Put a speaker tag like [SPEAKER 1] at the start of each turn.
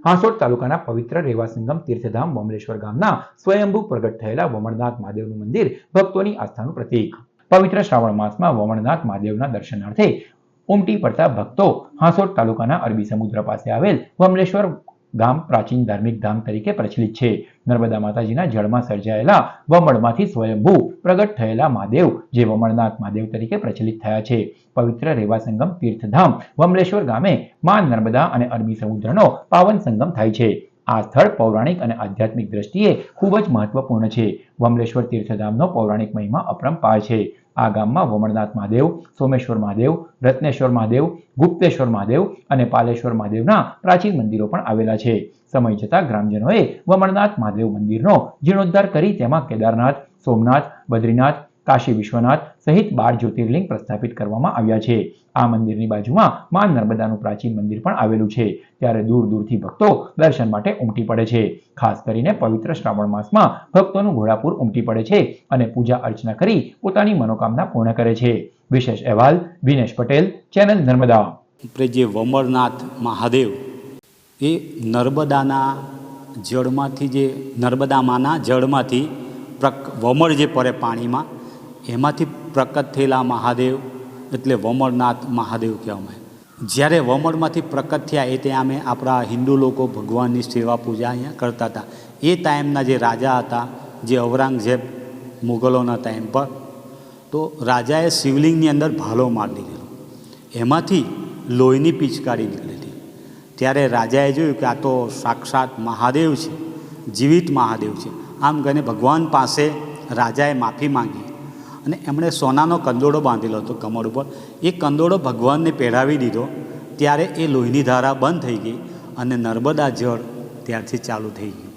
[SPEAKER 1] હાંસોટ તાલુકાના પવિત્ર રેવા સંગમ તીર્થધામ વમલેશ્વર ગામના સ્વયંભૂ પ્રગટ થયેલા વમણનાથ મહાદેવનું મંદિર ભક્તોની આસ્થાનું પ્રતીક। પવિત્ર શ્રાવણ માસમાં વમણનાથ મહાદેવના દર્શનાર્થે ઉમટી પડતા ભક્તો હાંસોટ તાલુકાના અરબી સમુદ્ર પાસે આવેલ વમલેશ્વર ગામ પ્રાચીન ધાર્મિક ધામ તરીકે પ્રચલિત છે। નર્મદા માતાજીના જળમાં સર્જાયેલા વમળમાંથી સ્વયંભૂ પ્રગટ થયેલા મહાદેવ જે વમણનાથ મહાદેવ તરીકે પ્રચલિત થયા છે। પવિત્ર રેવા સંગમ તીર્થધામ વમલેશ્વર ગામે મા નર્મદા અને અરબી સમુદ્રનો પાવન સંગમ થાય છે। આ સ્થળ પૌરાણિક અને આધ્યાત્મિક દ્રષ્ટિએ ખૂબ જ મહત્વપૂર્ણ છે। વમલેશ્વર તીર્થધામનો પૌરાણિક મહિમા અપરંપાર છે। આ ગામમાં વમણનાથ મહાદેવ, સોમેશ્વર મહાદેવ, રત્નેશ્વર મહાદેવ, ગુપ્તેશ્વર મહાદેવ અને પાલેશ્વર મહાદેવના પ્રાચીન મંદિરો પણ આવેલા છે। સમય જતાં ગ્રામજનોએ વમણનાથ મહાદેવ મંદિરનો જીર્ણોદ્ધાર કરી તેમાં કેદારનાથ, સોમનાથ, બદ્રીનાથ, કાશી વિશ્વનાથ સહિત 12 જ્યોતિર્લિંગ પ્રસ્થાપિત કરવામાં આવ્યા છે। આ મંદિરની બાજુમાં મા નર્મદાનું પ્રાચીન મંદિર પણ આવેલું છે, ત્યારે દૂર દૂરથી ભક્તો દર્શન માટે ઉમટી પડે છે। ખાસ કરીને પવિત્ર શ્રાવણ માસમાં ભક્તોનું ઘોડાપૂર ઉમટી પડે છે અને પૂજા અર્ચના કરી પોતાની મનોકામના પૂર્ણ કરે છે। વિશેષ અહેવાલ વિનેશ પટેલ, ચેનલ નર્મદા।
[SPEAKER 2] આપણે જે વમળનાથ મહાદેવ એ નર્મદાના જળમાંથી જે નર્મદામાંના જળમાંથી વમળ જે પડે પાણીમાં એમાંથી પ્રકટ થયેલા મહાદેવ એટલે વમળનાથ મહાદેવ કહેવાય। જ્યારે વમળમાંથી પ્રકટ થયા એ ત્યાં અમે આપણા હિન્દુ લોકો ભગવાનની સેવા પૂજા અહીંયા કરતા હતા। એ ટાઈમના જે રાજા હતા, જે ઔરંગઝેબ મુગલોના ટાઈમ પર, તો રાજાએ શિવલિંગની અંદર ભાલો મારી દીધેલો, એમાંથી લોહીની પિચકારી નીકળી હતી। ત્યારે રાજાએ જોયું કે આ તો સાક્ષાત મહાદેવ છે, જીવિત મહાદેવ છે। આમ કહીને ભગવાન પાસે રાજાએ માફી માંગી અને એમણે સોનાનો કંદોડો બાંધેલો હતો કમર ઉપર। એ કંદોડો ભગવાનને પહેરાવી દીધો, ત્યારે એ લોહીની ધારા બંધ થઈ ગઈ અને નર્મદા જળ ત્યારથી ચાલુ થઈ ગયું।